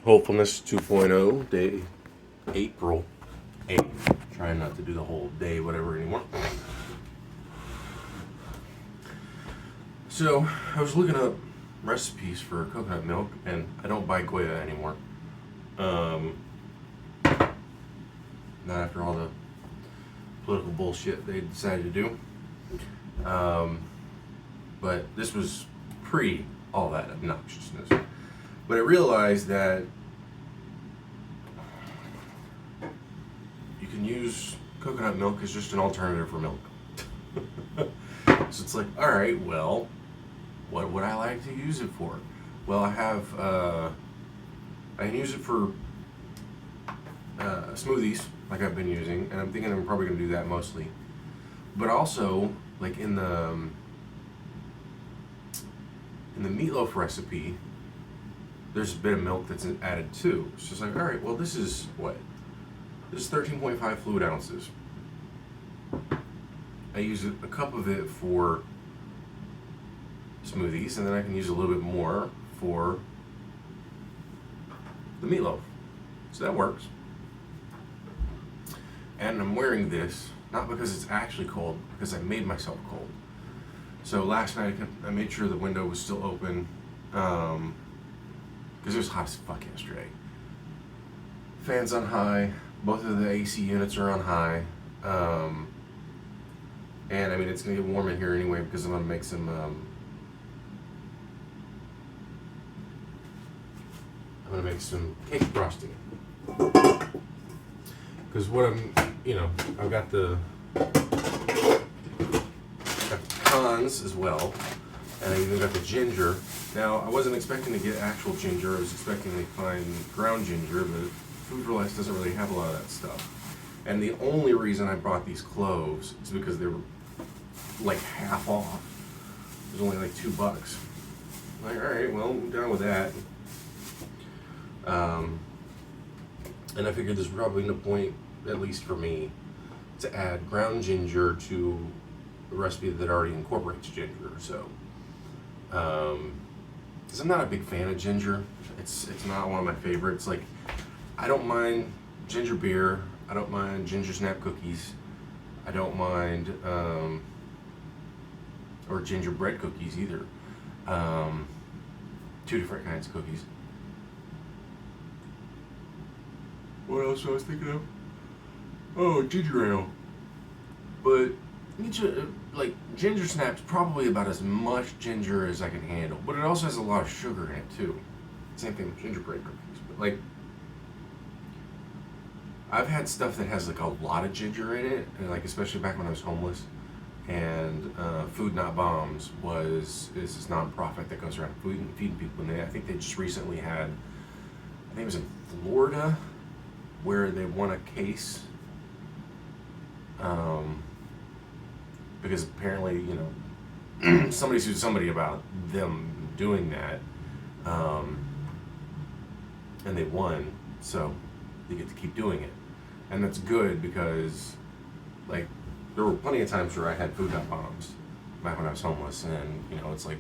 Hopefulness 2.0, day April 8th. Trying not to do the whole day whatever anymore. So, I was looking up recipes for coconut milk, and I don't buy Goya anymore. Not after all the political bullshit they decided to do. But this was pre all that obnoxiousness. But I realized that you can use coconut milk as just an alternative for milk. So it's like, alright, well, what would I like to use it for? Well, I can use it for smoothies, like I've been using, and I'm thinking I'm probably going to do that mostly. But also, like in the meatloaf recipe, there's a bit of milk that's added too. So it's like, all right, well, this is what? This is 13.5 fluid ounces. I use a cup of it for smoothies, and then I can use a little bit more for the meatloaf. So that works. And I'm wearing this, not because it's actually cold, because I made myself cold. So last night I made sure the window was still open, because it was hot as fuck yesterday. Fans on high, both of the AC units are on high, and I mean it's gonna get warm in here anyway because I'm gonna make some. I'm gonna make some cake frosting. Because what I've got the pecans as well, and I even got the ginger. Now, I wasn't expecting to get actual ginger. I was expecting to find ground ginger, but Food for Less doesn't really have a lot of that stuff. And the only reason I bought these cloves is because they were like half off. It was only like $2. Like, all right, well, I'm down with that. And I figured there's probably no point, at least for me, to add ground ginger to a recipe that already incorporates ginger. So, because I'm not a big fan of ginger. It's not one of my favorites. Like, I don't mind ginger beer. I don't mind ginger snap cookies. I don't mind, or gingerbread cookies either. Two different kinds of cookies. What else was I thinking of? Oh, ginger ale. But ginger snaps probably about as much ginger as I can handle, but it also has a lot of sugar in it too. Same thing with gingerbread cookies. But like, I've had stuff that has like a lot of ginger in it, and like especially back when I was homeless. And Food Not Bombs is this nonprofit that goes around feeding people, and I think they just recently had, I think it was in Florida, where they won a case. Because apparently, somebody sued somebody about them doing that, and they won, so they get to keep doing it. And that's good because, like, there were plenty of times where I had Food Not Bombs back when I was homeless, and, it's like,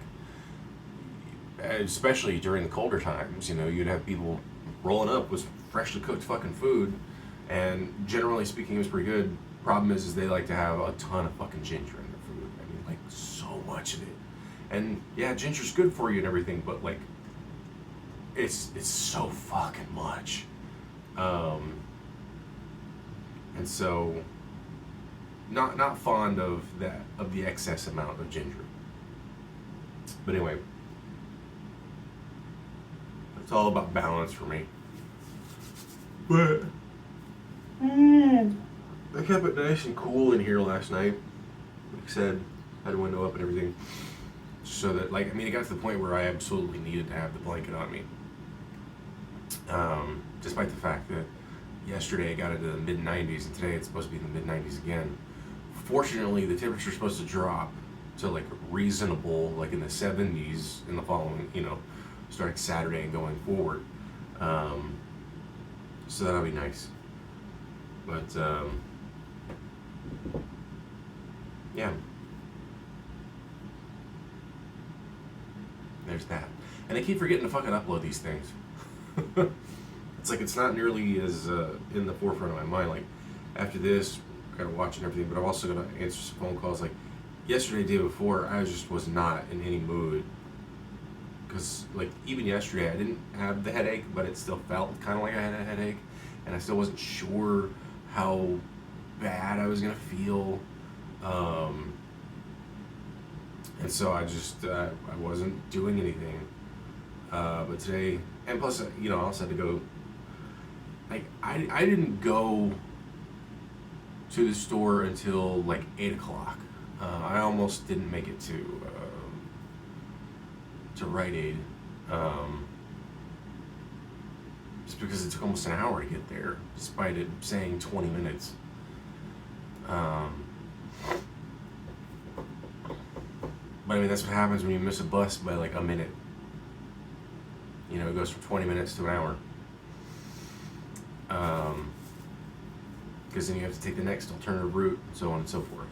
especially during the colder times, you'd have people rolling up with freshly cooked fucking food, and generally speaking, it was pretty good. Problem is they like to have a ton of fucking ginger in their food. I mean, like, so much of it. And yeah, ginger's good for you and everything, but like, it's so fucking much. And so, not fond of the excess amount of ginger. But anyway, it's all about balance for me. But I kept it nice and cool in here last night. Like I said, had a window up and everything. So that, like, it got to the point where I absolutely needed to have the blanket on me. Despite the fact that yesterday I got into the mid-90s and today it's supposed to be in the mid-90s again. Fortunately, the temperature's supposed to drop to, like, reasonable, like in the 70s in the following, starting Saturday and going forward. So that'll be nice. But, yeah. There's that. And I keep forgetting to fucking upload these things. it's like it's not nearly as in the forefront of my mind. Like after this, kind of watching everything, but I'm also gonna answer some phone calls. Like yesterday, day before, I just was not in any mood. Because like even yesterday, I didn't have the headache, but it still felt kind of like I had a headache, and I still wasn't sure how bad I was gonna feel. And so I just I wasn't doing anything. But today, and plus, I also had to go. Like I didn't go to the store until like 8 o'clock. I almost didn't make it to Rite Aid, just because it took almost an hour to get there, despite it saying 20 minutes. But I mean, that's what happens when you miss a bus by like a minute. It goes from 20 minutes to an hour. Because then you have to take the next alternative route, and so on and so forth.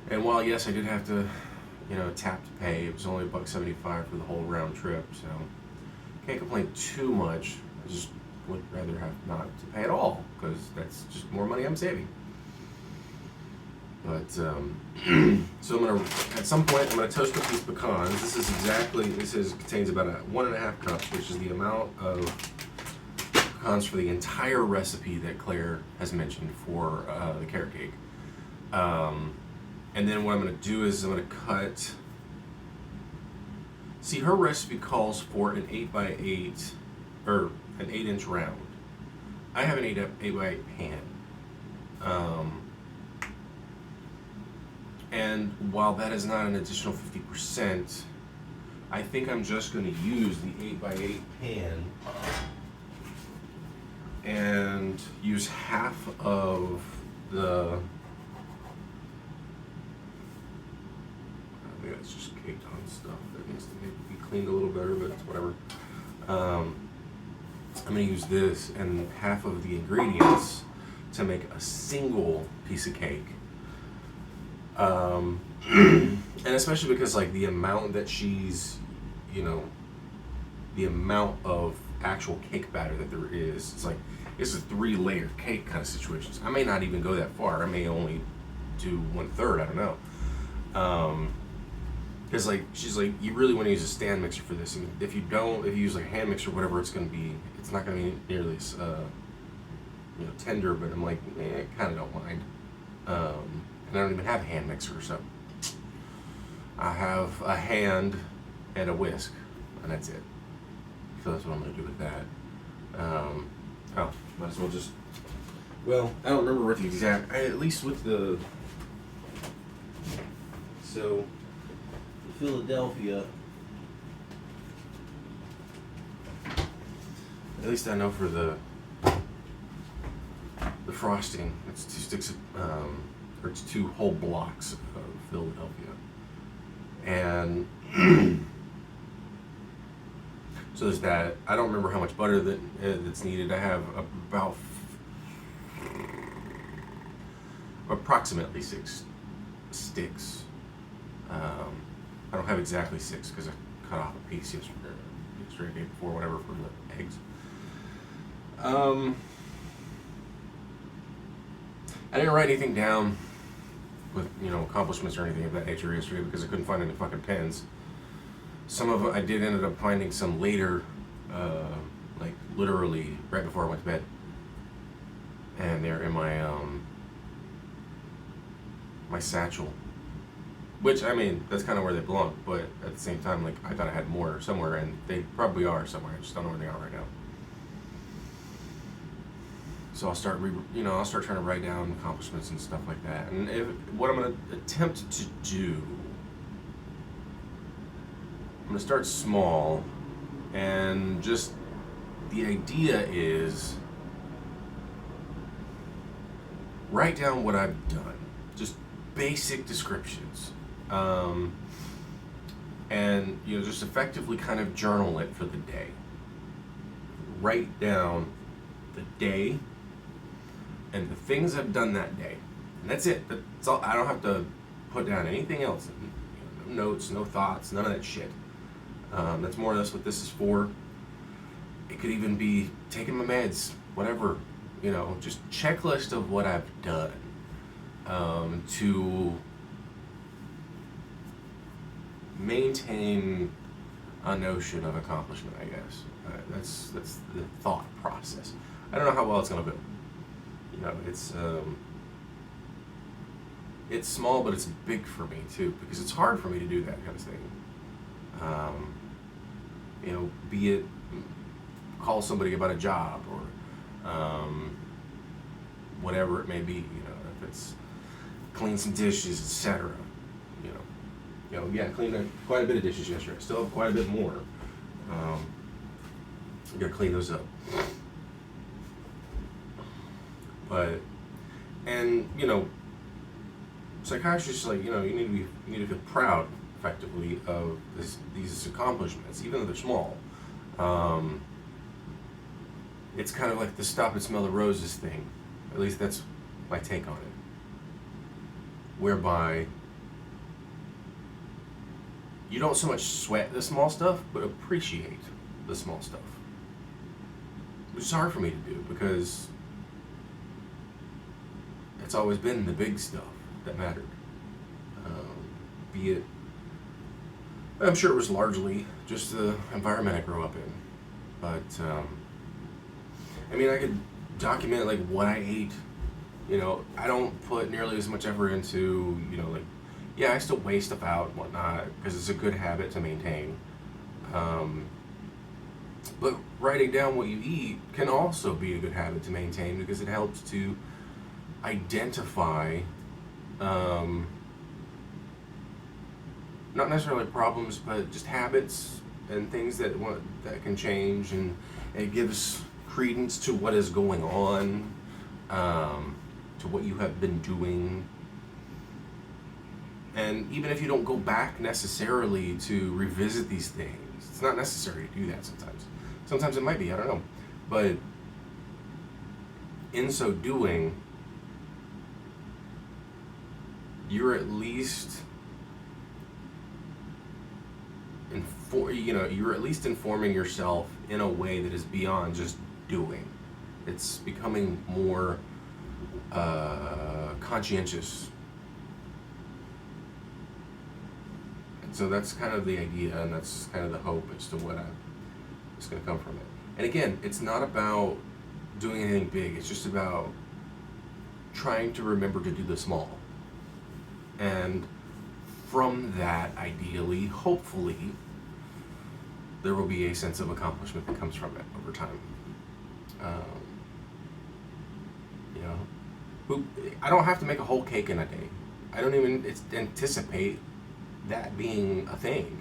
And while yes, I did have to, tap to pay, it was only $1.75 for the whole round trip, so can't complain too much. I just would rather have not to pay at all, because that's just more money I'm saving. But so at some point I'm gonna toast up these pecans. This contains about 1.5 cups, which is the amount of pecans for the entire recipe that Claire has mentioned for the carrot cake. And then what I'm going to do is I'm going to cut. See, her recipe calls for an 8x8 or an 8-inch round. I have an 8x8 pan. And while that is not an additional 50%, I think I'm just going to use the 8x8 pan and use half of the. I think that's just caked on stuff that needs to maybe be cleaned a little better, but it's whatever. I'm going to use this and half of the ingredients to make a single piece of cake. And especially because like the amount that she's, the amount of actual cake batter that there is, it's like it's a 3-layer cake kind of situation. I may not even go that far. I may only do 1/3. I don't know. Because like she's like, you really want to use a stand mixer for this, and if you use like a hand mixer or whatever, it's not going to be nearly as tender. But I'm like, I kind of don't mind. And I don't even have a hand mixer, so I have a hand and a whisk, and that's it. So that's what I'm going to do with that. Might as well just. Well, I don't remember what the exact. At least with the. So, Philadelphia. At least I know for the frosting, it's 2 sticks of, or it's 2 whole blocks of Philadelphia, and so there's that. I don't remember how much butter that's needed. I have about approximately 6 sticks. I don't have exactly 6 because I cut off a piece yesterday, day before, whatever, for the eggs. I didn't write anything down with accomplishments or anything of that nature yesterday because I couldn't find any fucking pens. Some of them I did ended up finding some later, like literally right before I went to bed, and they're in my my satchel. Which, I mean, that's kind of where they belong, but at the same time, like, I thought I had more somewhere, and they probably are somewhere. I just don't know where they are right now. So I'll start trying to write down accomplishments and stuff like that. And what I'm going to attempt to do, I'm going to start small, and just the idea is write down what I've done, just basic descriptions. And just effectively kind of journal it for the day. Write down the day and the things I've done that day, and that's it. That's all. I don't have to put down anything else. No notes, no thoughts, none of that shit. That's more or less what this is for. It could even be taking my meds, whatever, just checklist of what I've done to maintain a notion of accomplishment, I guess. That's the thought process. I don't know how well it's gonna go. It's small, but it's big for me too, because it's hard for me to do that kind of thing. Be it call somebody about a job or whatever it may be. If it's clean some dishes, etc. Cleaned quite a bit of dishes yesterday. I still have quite a bit more. Gotta clean those up. Psychiatrists you need to feel proud, effectively, of these accomplishments, even though they're small. It's kind of like the stop and smell the roses thing. At least that's my take on it. Whereby you don't so much sweat the small stuff, but appreciate the small stuff. Which is hard for me to do because it's always been the big stuff that mattered. Be it, I'm sure it was largely just the environment I grew up in. But, I could document what I ate. I don't put nearly as much effort into, I still weigh stuff out and whatnot because it's a good habit to maintain. But writing down what you eat can also be a good habit to maintain because it helps to identify not necessarily problems, but just habits and things that can change, and it gives credence to what is going on, to what you have been doing. And even if you don't go back necessarily to revisit these things, it's not necessary to do that sometimes. Sometimes it might be, I don't know. But in so doing, you're at least informing yourself in a way that is beyond just doing. It's becoming more conscientious. And so that's kind of the idea, and that's kind of the hope as to what is going to come from it. And again, it's not about doing anything big. It's just about trying to remember to do the small. And from that, ideally, hopefully, there will be a sense of accomplishment that comes from it over time. I don't have to make a whole cake in a day. I don't even anticipate that being a thing.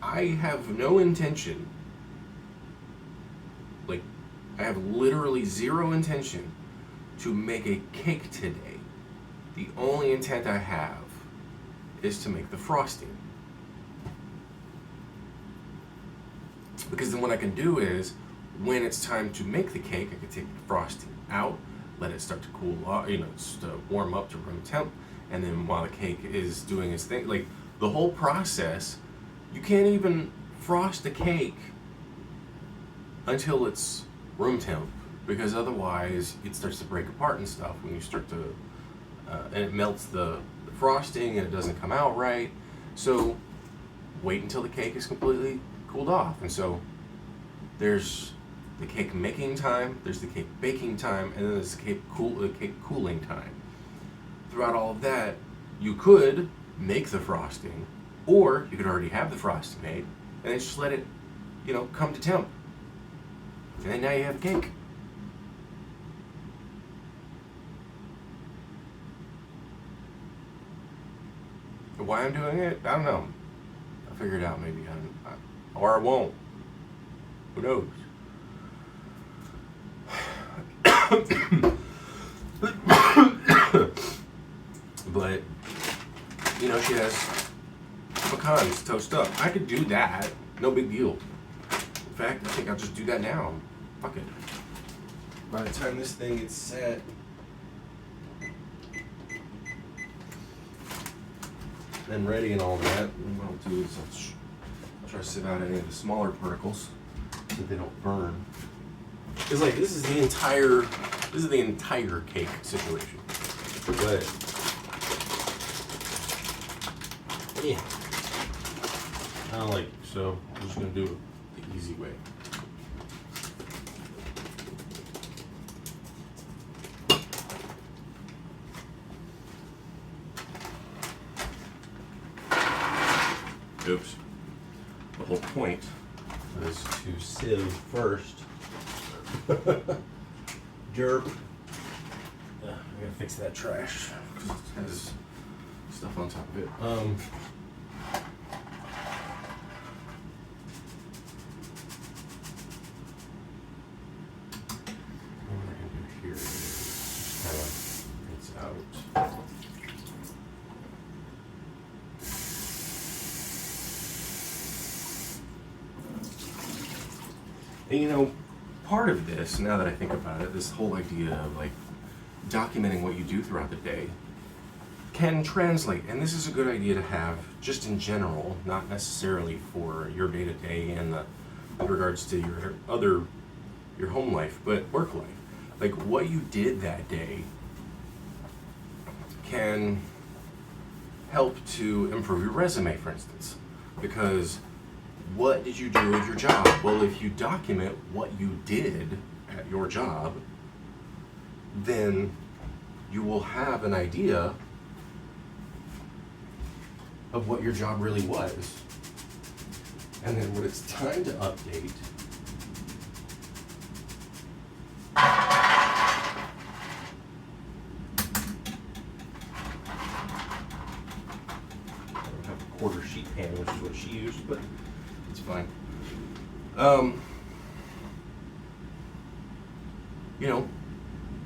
I have no intention, I have literally zero intention to make a cake today. The only intent I have is to make the frosting. Because then what I can do is, when it's time to make the cake, I can take the frosting out, let it start to cool off, just to warm up to room temp, and then while the cake is doing its thing, the whole process, you can't even frost a cake until it's room temp, because otherwise it starts to break apart and stuff when you start to, and it melts the frosting and it doesn't come out right. So wait until the cake is completely cooled off. And so there's the cake making time, there's the cake baking time, and then there's the cake cooling time. Throughout all of that, you could make the frosting, or you could already have the frosting made, and then just let it, come to temp. And then now you have cake. Why I'm doing it, I don't know. I'll figure it out maybe, or I won't. Who knows? But, she has pecans toast up. I could do that, no big deal. In fact, I think I'll just do that now. Fuck it. By the time this thing gets set, and ready and all that, what I'll do is I'll try to sieve out any of the smaller particles. so they don't burn. It's like this is the entire cake situation. But yeah, I don't like it, so I'm just gonna do it the easy way. Oops. The whole point is to sieve first. Derp. I gotta fix that trash because it has stuff on top of it. What am I gonna do here? Just kind of rinse out. And you know, part of this, now that I think about it, this whole idea of like documenting what you do throughout the day can translate, and this is a good idea to have just in general, not necessarily for your day-to-day and with regards to your home life, but work life. Like what you did that day can help to improve your resume, for instance, because what did you do at your job? Well, if you document what you did at your job, then you will have an idea of what your job really was. And then when it's time to update, I don't have a quarter sheet pan, which is what she used, but it's fine. You know,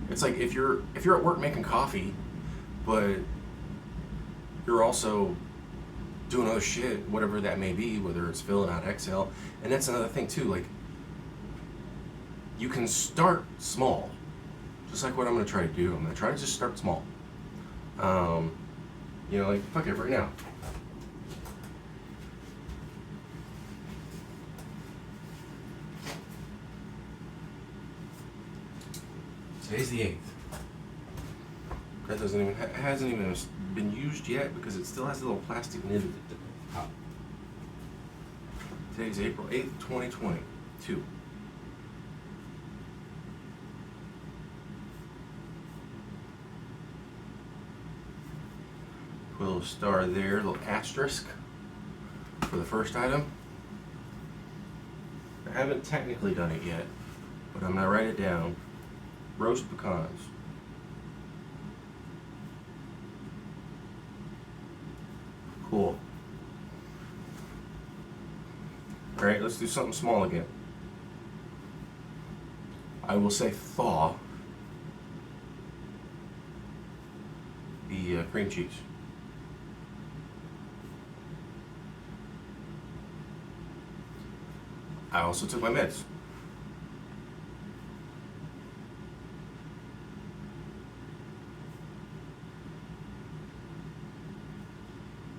it's like if you're at work making coffee, but you're also doing other shit, whatever that may be, whether it's filling out Excel, and that's another thing too. Like, you can start small, just like what I'm gonna try to do. I'm gonna try to just start small. You know, like fuck it, right now. Today's the 8th. That hasn't even been used yet because it still has a little plastic nib at the top. Today's April 8th, 2022. Put a little star there, a little asterisk for the first item. I haven't technically done it yet, but I'm gonna write it down. Roast pecans. Cool. All right, let's do something small again. I will say thaw the cream cheese. I also took my meds.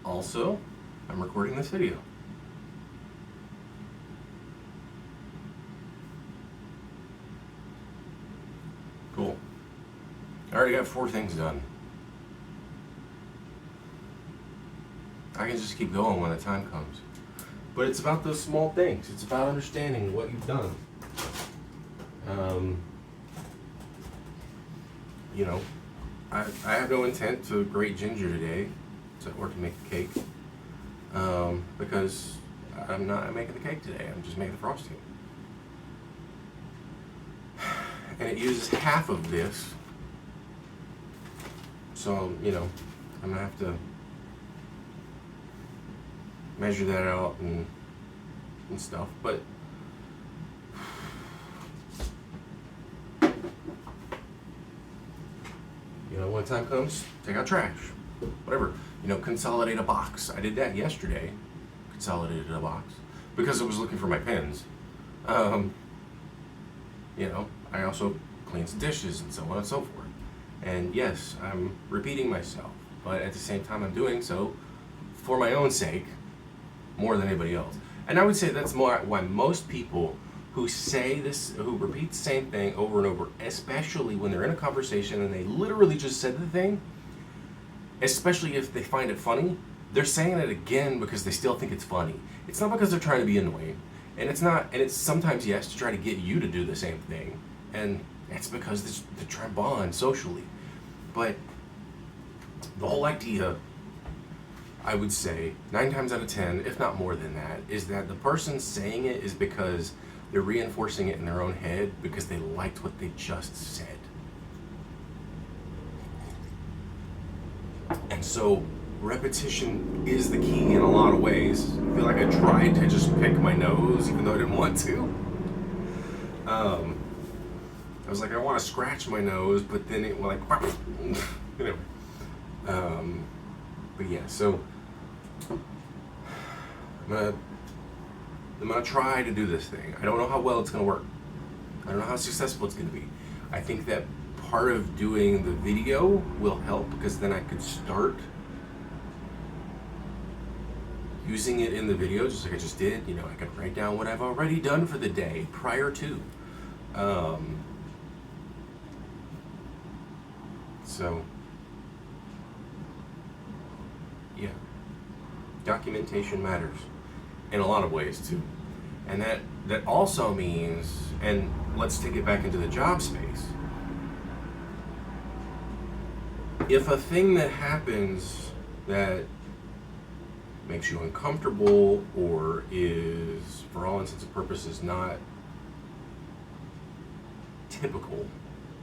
Also, I'm recording this video. Cool. I already got 4 things done. I can just keep going when the time comes. But it's about those small things. It's about understanding what you've done. You know, I have no intent to grate ginger today. Or to make the cake, because I'm not making the cake today. I'm just making the frosting, and it uses half of this. So you know, I'm gonna have to measure that out and stuff. But you know, when time comes, take out trash, whatever. You know, consolidate a box. I did that yesterday. Consolidated a box because I was looking for my pens. You know, I also cleaned some dishes and so on and so forth. And yes, I'm repeating myself, but at the same time, I'm doing so for my own sake more than anybody else. And I would say that's more why most people who who repeat the same thing over and over, especially when they're in a conversation and they literally just said the thing, especially if they find it funny, they're saying it again because they still think it's funny. It's not because they're trying to be annoying. And it's sometimes, yes, to try to get you to do the same thing. And it's because they're trying to bond socially. But the whole idea, I would say, 9 times out of 10, if not more than that, is that the person saying it is because they're reinforcing it in their own head because they liked what they just said. And so repetition is the key in a lot of ways. I feel like I tried to just pick my nose even though I didn't want to. I was like, I want to scratch my nose, but then it like, anyway. But yeah, so I'm gonna try to do this thing. I don't know how well it's gonna work. I don't know how successful it's gonna be. I think that part of doing the video will help because then I could start using it in the video just like I just did. You know, I could write down what I've already done for the day prior to. So, yeah, documentation matters in a lot of ways too. And that also means, and let's take it back into the job space. If a thing that happens that makes you uncomfortable or is, for all intents and purposes, not typical,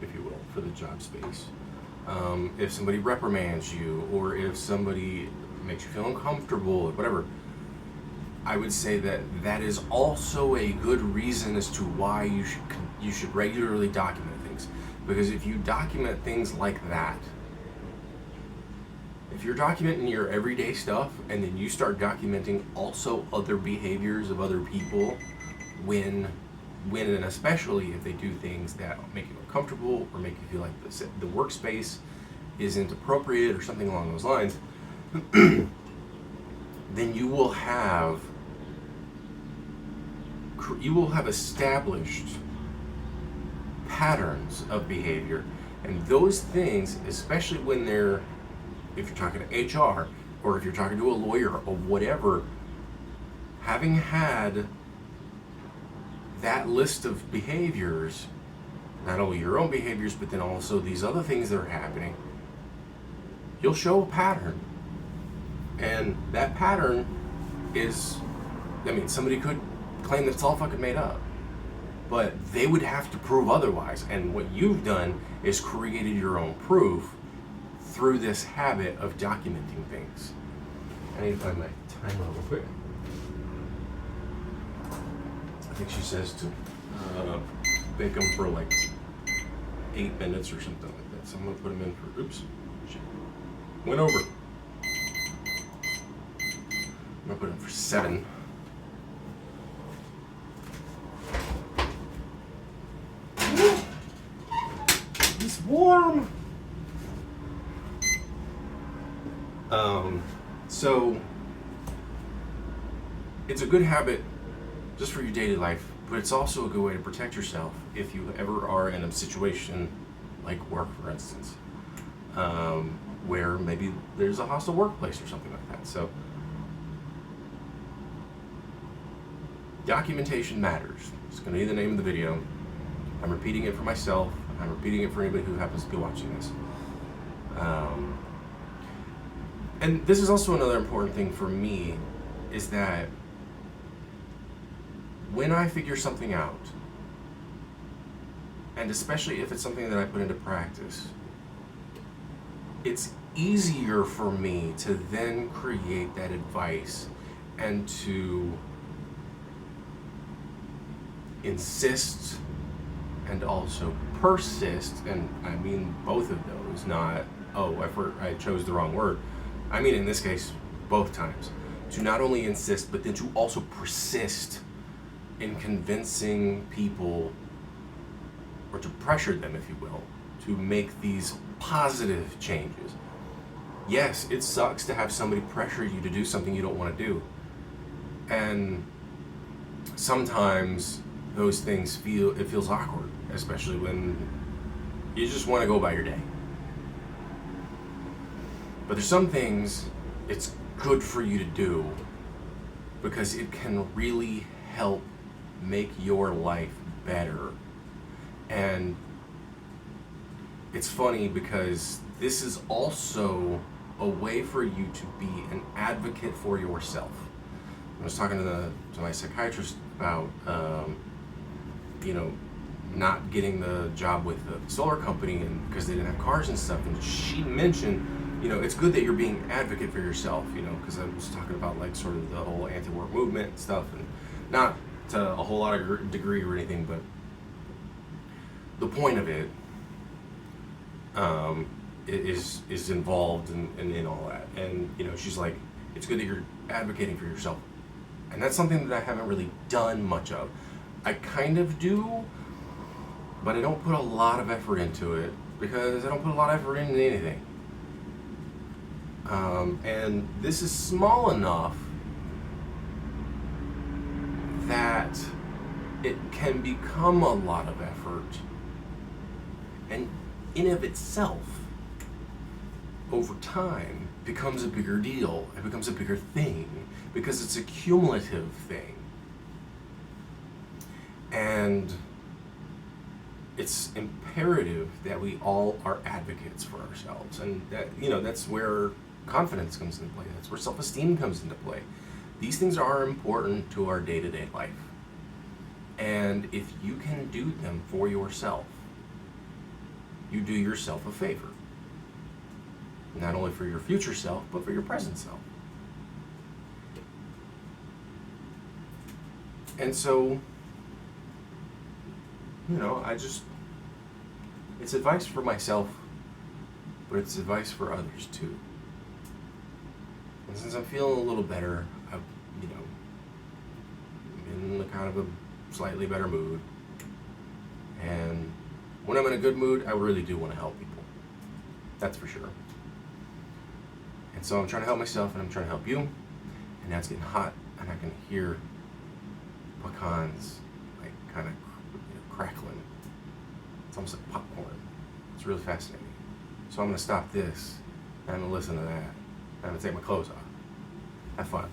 if you will, for the job space, if somebody reprimands you or if somebody makes you feel uncomfortable or whatever, I would say that is also a good reason as to why you should regularly document things. Because if you document things like that, if you're documenting your everyday stuff and then you start documenting also other behaviors of other people when and especially if they do things that make you uncomfortable or make you feel like the workspace isn't appropriate or something along those lines, then you will have established patterns of behavior. And those things, especially when if you're talking to HR or if you're talking to a lawyer or whatever, having had that list of behaviors, not only your own behaviors, but then also these other things that are happening, you'll show a pattern. And that pattern is, somebody could claim that it's all fucking made up, but they would have to prove otherwise. And what you've done is created your own proof through this habit of documenting things. I need to find my timer real quick. I think she says to bake them for like 8 minutes or something like that. So I'm gonna put them in for, oops, shit, went over. I'm gonna put them for 7. It's warm. So it's a good habit just for your daily life, but it's also a good way to protect yourself if you ever are in a situation like work, for instance, where maybe there's a hostile workplace or something like that. So documentation matters. It's going to be the name of the video. I'm repeating it for myself. I'm repeating it for anybody who happens to be watching this. And this is also another important thing for me, is that when I figure something out, and especially if it's something that I put into practice, it's easier for me to then create that advice and to insist and also persist, and I mean both of those, not, I chose the wrong word. I mean in this case, both times. To not only insist, but then to also persist in convincing people, or to pressure them, if you will, to make these positive changes. Yes, it sucks to have somebody pressure you to do something you don't want to do. And sometimes those things feels awkward, especially when you just want to go about your day. But there's some things it's good for you to do because it can really help make your life better. And it's funny because this is also a way for you to be an advocate for yourself. I was talking to my psychiatrist about, not getting the job with the solar company and because they didn't have cars and stuff. And she mentioned, it's good that you're being an advocate for yourself, because I was talking about like sort of the whole anti-war movement and stuff, and not to a whole lot of degree or anything, but the point of it is involved in all that. And she's like, it's good that you're advocating for yourself, and that's something that I haven't really done much of. I kind of do, but I don't put a lot of effort into it because I don't put a lot of effort into anything. And this is small enough that it can become a lot of effort, and in of itself, over time, becomes a bigger deal. It becomes a bigger thing because it's a cumulative thing. And it's imperative that we all are advocates for ourselves, and that that's where confidence comes into play. That's where self-esteem comes into play. These things are important to our day-to-day life, and if you can do them for yourself, you do yourself a favor, not only for your future self but for your present self. And so it's advice for myself, but it's advice for others too. And since I'm feeling a little better, I'm in kind of a slightly better mood. And when I'm in a good mood, I really do want to help people. That's for sure. And so I'm trying to help myself, and I'm trying to help you. And now it's getting hot, and I can hear pecans like kind of crackling. It's almost like popcorn. It's really fascinating. So I'm going to stop this, and I'm going to listen to that. I'm going to take my clothes off. Have fun.